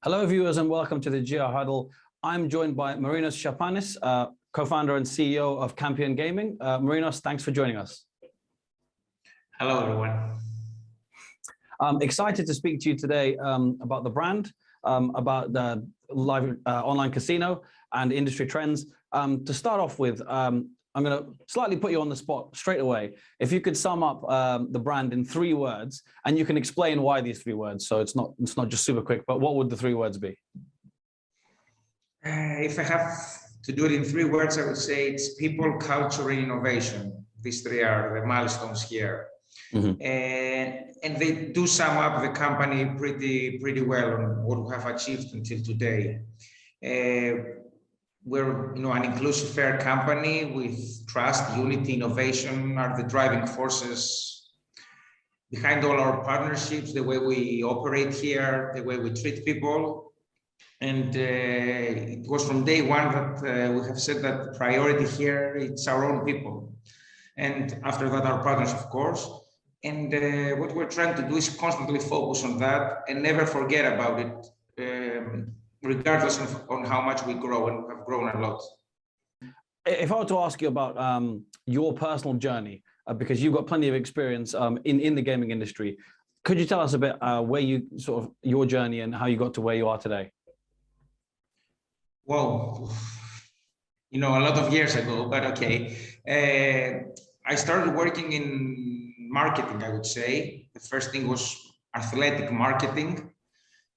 Hello, viewers, and welcome to the GR Huddle. I'm joined by Marinos Shiapanis, co-founder and CEO of Campeón Gaming. Marinos, thanks for joining us. Hello, everyone. I'm excited to speak to you today about the brand, about the live online casino and industry trends. To start off with, I'm going to slightly put you on the spot straight away. If you could sum up the brand in 3 words, and you can explain why these 3 words, so it's not just super quick, but what would the 3 words be? If I have to do it in 3 words, I would say it's people, culture, and innovation. These 3 are the milestones here. Mm-hmm. And they do sum up the company pretty well on what we have achieved until today. We're an inclusive, fair company with trust, unity, innovation are the driving forces behind all our partnerships, the way we operate here, the way we treat people. And it was from day one that we have said that the priority here, it's our own people. And after that, our partners, of course. And what we're trying to do is constantly focus on that and never forget about it. Regardless of on how much we grow, and we have grown a lot. If I were to ask you about your personal journey, because you've got plenty of experience in the gaming industry, could you tell us a bit where you your journey and how you got to where you are today? Well, a lot of years ago, but okay. I started working in marketing, I would say. The first thing was athletic marketing.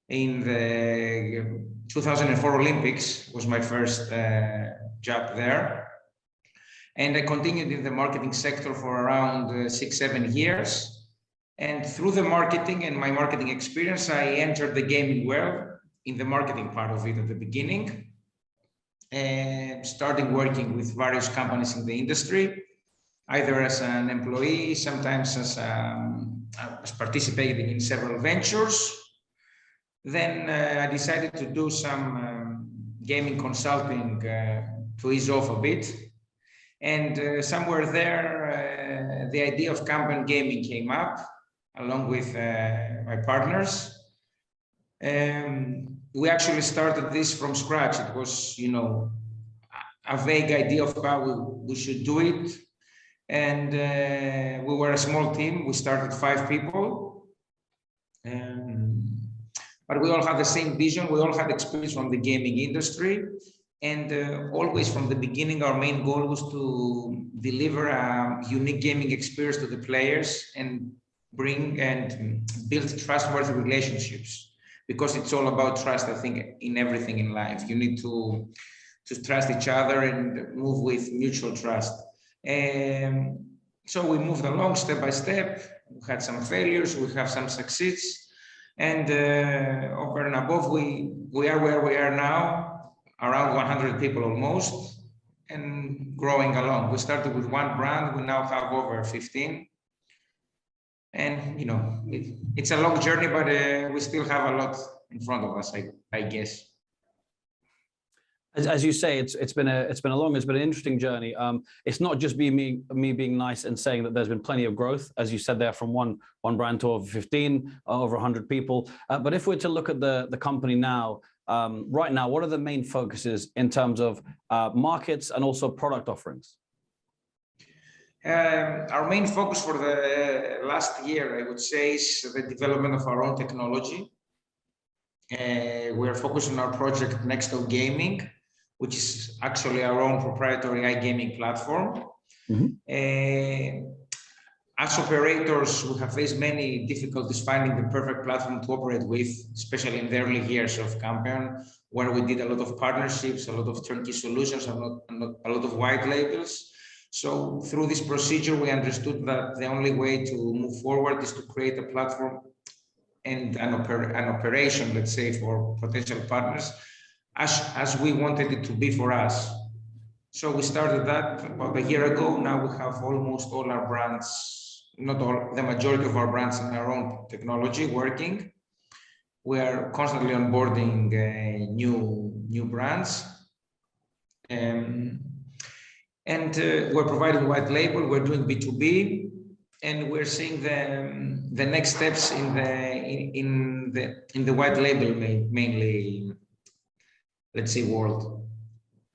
In the 2004 Olympics was my first job there. And I continued in the marketing sector for around 6-7 years. And through the marketing and my marketing experience, I entered the gaming world in the marketing part of it at the beginning. And starting working with various companies in the industry, either as an employee, sometimes as participating in several ventures. Then I decided to do some gaming consulting to ease off a bit. And somewhere there, the idea of Campeón Gaming came up, along with my partners. We actually started this from scratch. It was, a vague idea of how we should do it. And we were a small team. We started 5 people. But we all had the same vision. We all had experience from the gaming industry. And always from the beginning, our main goal was to deliver a unique gaming experience to the players and bring and build trustworthy relationships. Because it's all about trust, I think, in everything in life. You need to trust each other and move with mutual trust. So we moved along step by step. We had some failures, we have some successes. And over and above, we are where we are now, around 100 people almost, and growing along. We started with 1 brand, we now have over 15. And, it's a long journey, but we still have a lot in front of us, I guess. As you say, it's been an interesting journey. It's not just me being nice and saying that there's been plenty of growth, as you said there, from one brand to over 15, over 100 people. But if we're to look at the company now, right now, what are the main focuses in terms of markets and also product offerings? Our main focus for the last year, I would say, is the development of our own technology. We're focused on our project Nextel Gaming, which is actually our own proprietary iGaming platform. Mm-hmm. As operators, we have faced many difficulties finding the perfect platform to operate with, especially in the early years of Campeón, where we did a lot of partnerships, a lot of turnkey solutions, a lot of white labels. So through this procedure, we understood that the only way to move forward is to create a platform and an operation, let's say, for potential partners, as we wanted it to be for us. So we started that about a year ago. Now we have almost all our brands, not all, the majority of our brands in our own technology working. We are constantly onboarding new brands. And we're providing white label, we're doing B2B, and we're seeing the next steps in the white label mainly, let's say, world.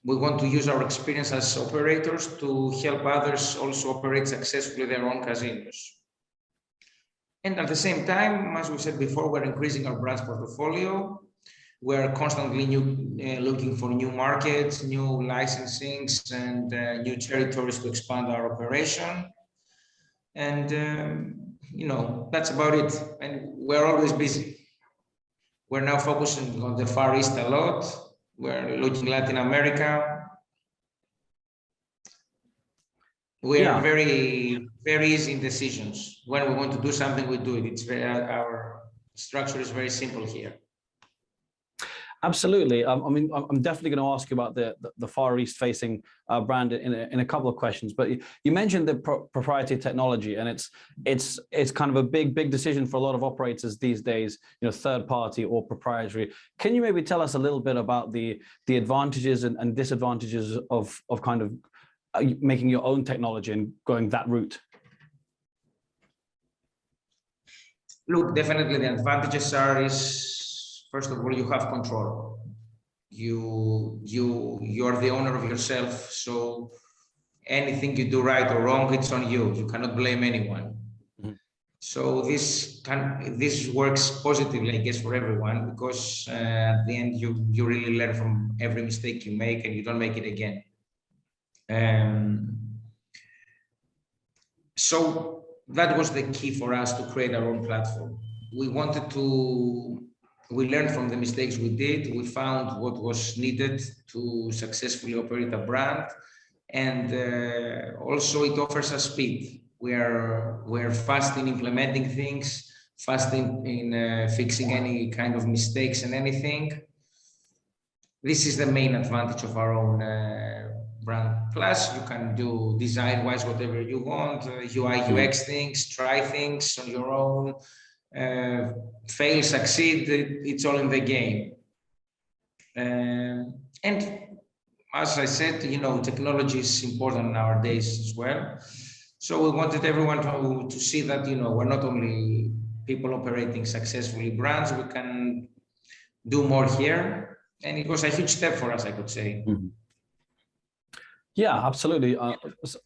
We want to use our experience as operators to help others also operate successfully their own casinos. And at the same time, as we said before, we're increasing our brands portfolio. We're constantly looking for new markets, new licensings, and new territories to expand our operation. And, that's about it. And we're always busy. We're now focusing on the Far East a lot. We're looking Latin America. We are very, very easy in decisions. When we want to do something, we do it. It's our structure is very simple here. Absolutely. I'm definitely going to ask you about the Far East facing brand in a couple of questions. But you mentioned the proprietary technology, and it's kind of a big decision for a lot of operators these days. Third party or proprietary. Can you maybe tell us a little bit about the advantages and disadvantages of kind of making your own technology and going that route? Look, definitely the advantages are first of all, you have control. You're the owner of yourself. So anything you do right or wrong, it's on you. You cannot blame anyone. Mm-hmm. So this works positively, I guess, for everyone, because at the end you really learn from every mistake you make and you don't make it again. So that was the key for us to create our own platform. We learned from the mistakes we did. We found what was needed to successfully operate a brand, and also it offers us speed. We're fast in implementing things, fast in fixing any kind of mistakes and anything. This is the main advantage of our own brand. Plus, you can do design-wise whatever you want, UI, UX things, try things on your own. Fail, succeed, it's all in the game. And as I said, technology is important nowadays as well. So we wanted everyone to see that, we're not only people operating successfully brands, we can do more here. And it was a huge step for us, I could say. Mm-hmm. Yeah, absolutely.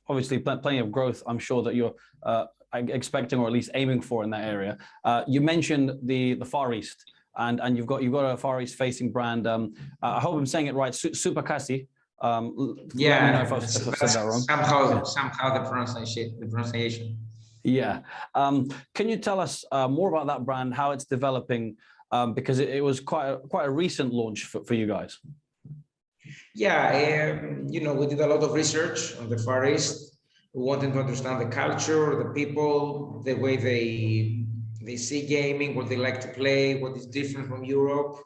Obviously, plenty of growth, I'm sure, that you're expecting or at least aiming for in that area. You mentioned the Far East, and you've got a Far East facing brand. I hope I'm saying it right. Shiapanis. Yeah, let me know if I've said that wrong. Somehow the pronunciation. Yeah. Can you tell us more about that brand, how it's developing? Because it was quite a recent launch for you guys. Yeah, we did a lot of research on the Far East. We wanted to understand the culture, the people, the way they see gaming, what they like to play, what is different from Europe.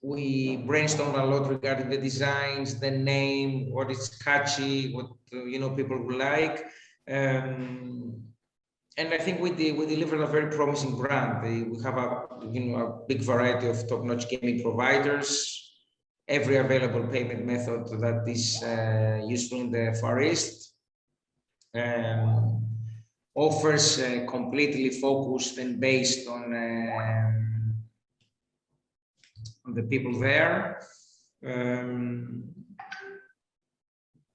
We brainstormed a lot regarding the designs, the name, what is catchy, what people will like. And I think we delivered a very promising brand. We have a big variety of top-notch gaming providers. Every available payment method that is useful in the Far East, offers completely focused and based on the people there.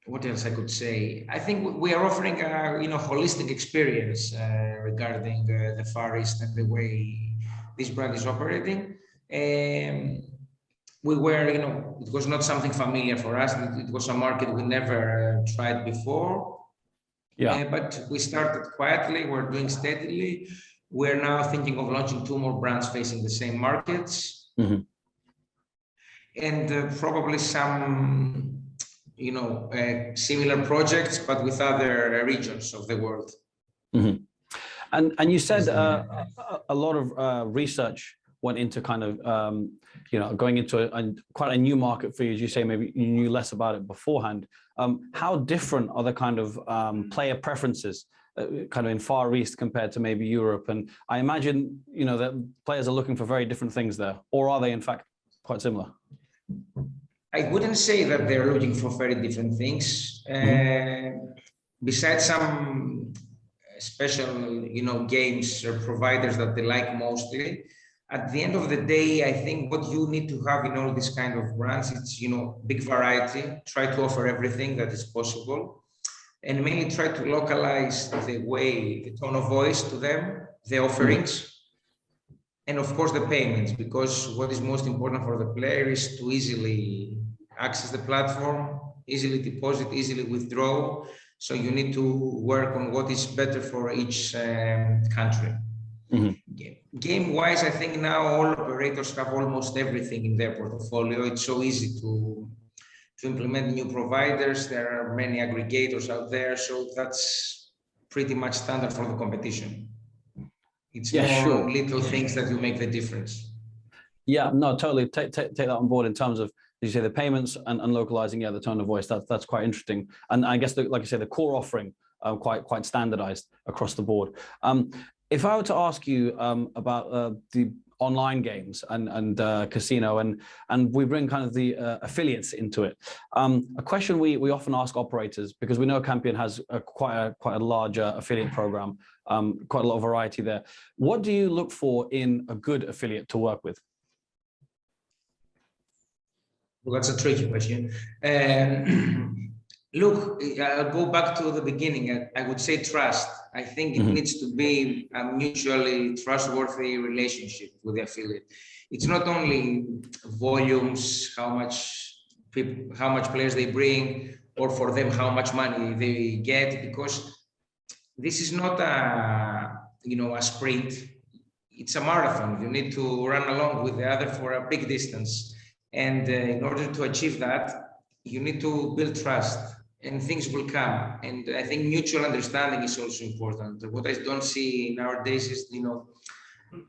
What else I could say? I think we are offering a holistic experience regarding the Far East and the way this brand is operating. We were, it was not something familiar for us. It was a market we never tried before. Yeah. But we started quietly. We're doing steadily. We're now thinking of launching 2 more brands facing the same markets. Mm-hmm. And probably some, similar projects, but with other regions of the world. Mm-hmm. And you said a lot of research went into kind of, going into quite a new market for you, as you say, maybe you knew less about it beforehand. How different are the kind of player preferences kind of in Far East compared to maybe Europe? And I imagine, that players are looking for very different things there, or are they in fact quite similar? I wouldn't say that they're looking for very different things. besides some special, games or providers that they like mostly, at the end of the day, I think what you need to have in all these kind of brands, it's, big variety, try to offer everything that is possible, and mainly try to localize the tone of voice to them, the offerings, and of course the payments, because what is most important for the player is to easily access the platform, easily deposit, easily withdraw. So you need to work on what is better for each country. Game-wise, I think now all operators have almost everything in their portfolio. It's so easy to implement new providers. There are many aggregators out there, so that's pretty much standard for the competition. It's more little things that you make the difference. Yeah, no, totally. Take that on board in terms of, as you say, the payments and localizing, the tone of voice. That's quite interesting. And I guess, like you say, the core offering quite standardized across the board. If I were to ask you about the online games and casino, and we bring kind of the affiliates into it, a question we often ask operators, because we know Campeón has quite a large affiliate program, quite a lot of variety there. What do you look for in a good affiliate to work with? Well, that's a tricky question. Look, I'll go back to the beginning. I would say trust. I think it needs to be a mutually trustworthy relationship with the affiliate. It's not only volumes, how much players they bring, or for them how much money they get, because this is not a sprint. It's a marathon. You need to run along with the other for a big distance, and in order to achieve that, you need to build trust. And things will come. And I think mutual understanding is also important. What I don't see nowadays is,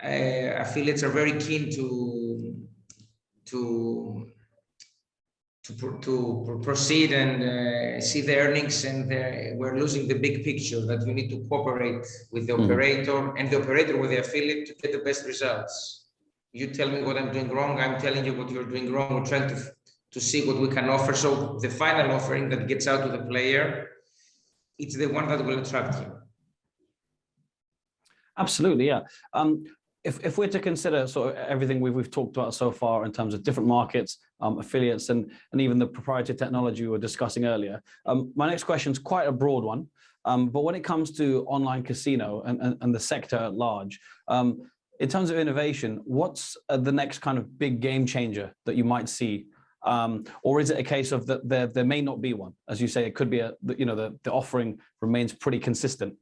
affiliates are very keen to proceed and see the earnings, and we're losing the big picture that you need to cooperate with the operator and the operator with the affiliate to get the best results. You tell me what I'm doing wrong, I'm telling you what you're doing wrong. We're trying to see what we can offer. So the final offering that gets out to the player, it's the one that will attract him. Absolutely, yeah. If we're to consider sort of everything we've talked about so far in terms of different markets, affiliates, and even the proprietary technology we were discussing earlier, my next question is quite a broad one. But when it comes to online casino and the sector at large, in terms of innovation, what's the next kind of big game changer that you might see? Or is it a case of that there may not be one? As you say, it could be the offering remains pretty consistent.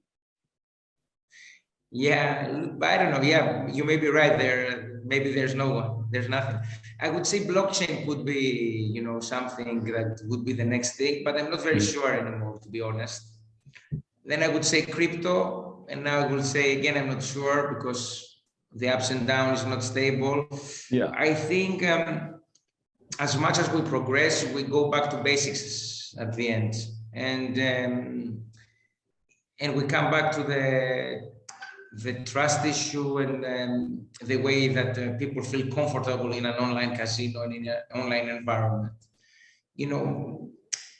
Yeah, I don't know. Yeah, you may be right there. Maybe there's no one. There's nothing. I would say blockchain could be, something that would be the next thing, but I'm not very sure anymore, to be honest. Then I would say crypto, and now I will say again, I'm not sure because the ups and downs is not stable. Yeah, I think. As much as we progress, we go back to basics at the end, and we come back to the trust issue and the way that people feel comfortable in an online casino and in an online environment.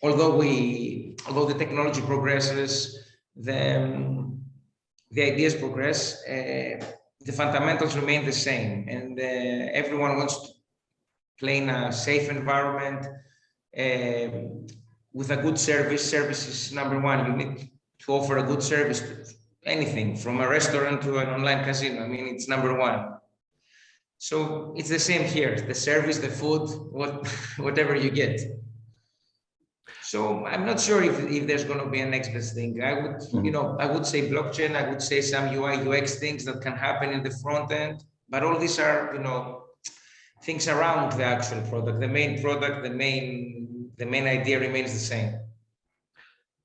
Although the technology progresses, the ideas progress, the fundamentals remain the same, and everyone wants to play in a safe environment with a good service. Service is number one. You need to offer a good service to anything, from a restaurant to an online casino. I mean, it's number one. So it's the same here. The service, the food, whatever you get. So I'm not sure if there's going to be a next best thing. I would say blockchain. I would say some UI UX things that can happen in the front end. But all these are, things around the actual product. The main product, the main idea remains the same.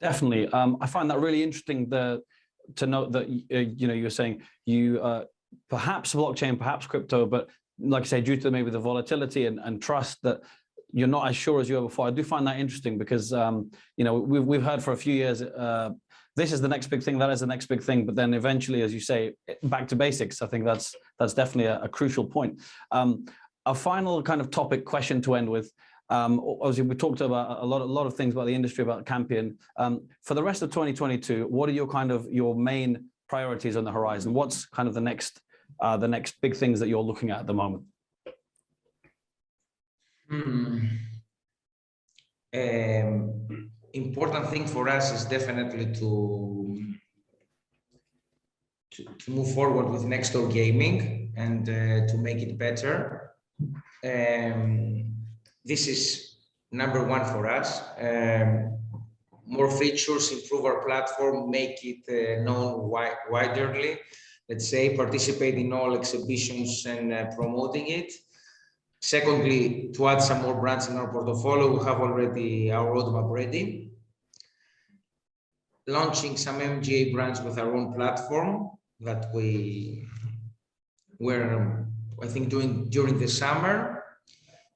Definitely. I find that really interesting to note that, you're saying perhaps blockchain, perhaps crypto, but like I say, due to maybe the volatility and trust that you're not as sure as you were before. I do find that interesting because, we've heard for a few years, this is the next big thing, that is the next big thing. But then eventually, as you say, back to basics. I think that's definitely a crucial point. A final kind of topic question to end with. Obviously, we talked about a lot of things about the industry, about Campeón. For the rest of 2022, what are your main priorities on the horizon? What's kind of the next big things that you're looking at the moment? Important thing for us is definitely to move forward with next door gaming and to make it better. This is number one for us. More features, improve our platform, make it known widely. Let's say participate in all exhibitions and promoting it. Secondly, to add some more brands in our portfolio, we have already our roadmap ready. Launching some MGA brands with our own platform that we were, I think, doing during the summer.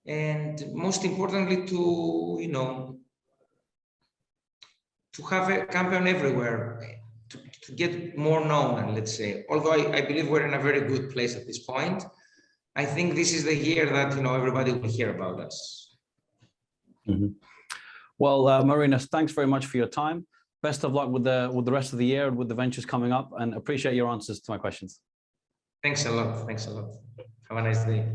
And most importantly, to have a Campeón everywhere, to get more known, let's say. Although I believe we're in a very good place at this point, I think this is the year that everybody will hear about us. Mm-hmm. Well, Marinos, thanks very much for your time. Best of luck with the rest of the year and with the ventures coming up, and appreciate your answers to my questions. Thanks a lot. Thanks a lot. Have a nice day.